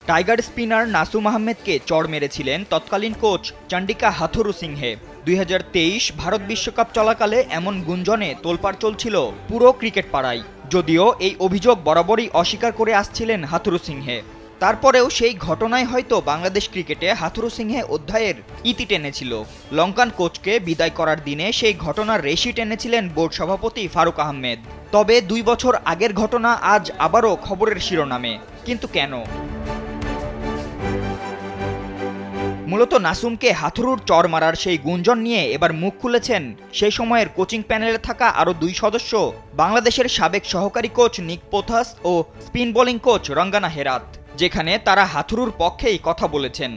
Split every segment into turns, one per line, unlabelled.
Tiger spinner Nasum আহমেদকে চড় মেরেছিলেন তৎকালীন কোচ চন্ডিকা হাথুরুসিংহে। 2023 ভারত বিশ্বকাপ চলাকালে এমন গুঞ্জনে তোলপাড় চলছিল পুরো ক্রিকেট পাড়ায়। যদিও এই অভিযোগ বরাবরই অস্বীকার করে আসছিলেন হাথুরুসিংহে। তারপরেও সেই ঘটনায় হয়তো বাংলাদেশ ক্রিকেটে হাথুরুসিংহে অধ্যায়ের ইতি টেনেছিল। লঙ্কান কোচকে বিদায় করার দিনে সেই ঘটনার রেশি টেনেছিলেন বোর্ড সভাপতি ফারুক আহমেদ। তবে 2 বছর আগের ঘটনা আজ আবারও খবরের শিরোনামে। কিন্তু কেন? মূলত নাসুমকে হাথুরুর চড় মারার সেই গুঞ্জন নিয়ে এবার মুখ খুলেছেন সেই সময়ের কোচিং প্যানেলে থাকা আরও 2 সদস্য, বাংলাদেশের সাবেক সহকারী কোচ নিক পোথাস ও স্পিন বোলিং কোচ রঙ্গানা হেরাত, যেখানে তারা হাথুরুর পক্ষেই কথা বলেছেন।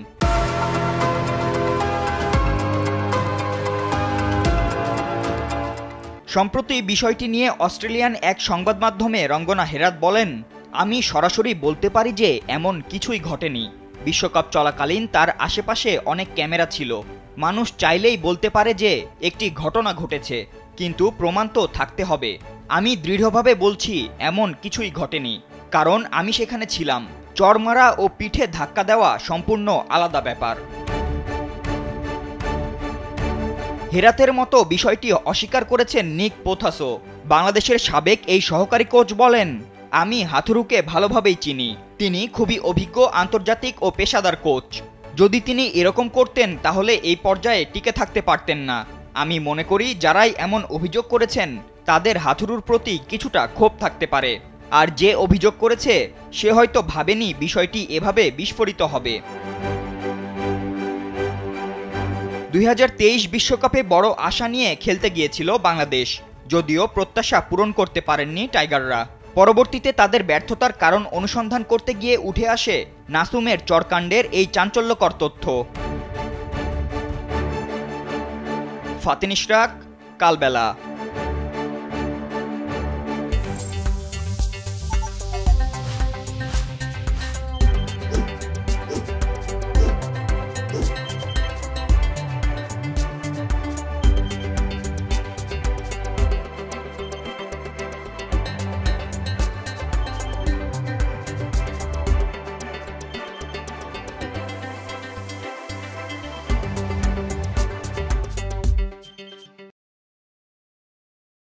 সম্প্রতি বিষয়টি নিয়ে অস্ট্রেলিয়ান এক সংবাদ মাধ্যমে রঙ্গনা হেরাত বলেন, আমি সরাসরি বলতে পারি যে এমন কিছুই ঘটেনি। বিশ্বকাপ চলাকালীন তার আশেপাশে অনেক ক্যামেরা ছিল। মানুষ চাইলেই বলতে পারে যে একটি ঘটনা ঘটেছে, কিন্তু প্রমাণ তো থাকতে হবে। আমি দৃঢ়ভাবে বলছি এমন কিছুই ঘটেনি, কারণ আমি সেখানে ছিলাম। চড় মারা ও পিঠে ধাক্কা দেওয়া সম্পূর্ণ আলাদা ব্যাপার। হেরাতের মতো বিষয়টি অস্বীকার করেছেন নিক পোথাসও। বাংলাদেশের সাবেক এই সহকারী কোচ বলেন, আমি হাথুরুকে ভালোভাবেই চিনি। তিনি খুবই অভিজ্ঞ আন্তর্জাতিক ও পেশাদার কোচ। যদি তিনি এরকম করতেন তাহলে এই পর্যায়ে টিকে থাকতে পারতেন না। আমি মনে করি যারাই এমন অভিযোগ করেছেন তাদের হাথুরুর প্রতি কিছুটা ক্ষোভ থাকতে পারে। আর যে অভিযোগ করেছে সে হয়তো ভাবেনি বিষয়টি এভাবে বিস্ফোরিত হবে। 2023 বিশ্বকাপে বড় আশা নিয়ে খেলতে গিয়েছিল বাংলাদেশ, যদিও প্রত্যাশা পূরণ করতে পারেননি টাইগাররা। পরবর্তীতে তাদের ব্যর্থতার কারণ অনুসন্ধান করতে গিয়ে উঠে আসে নাসুমের চড়কাণ্ডের এই চাঞ্চল্যকর তথ্য। ফাতিন ইশরাক, কালবেলা।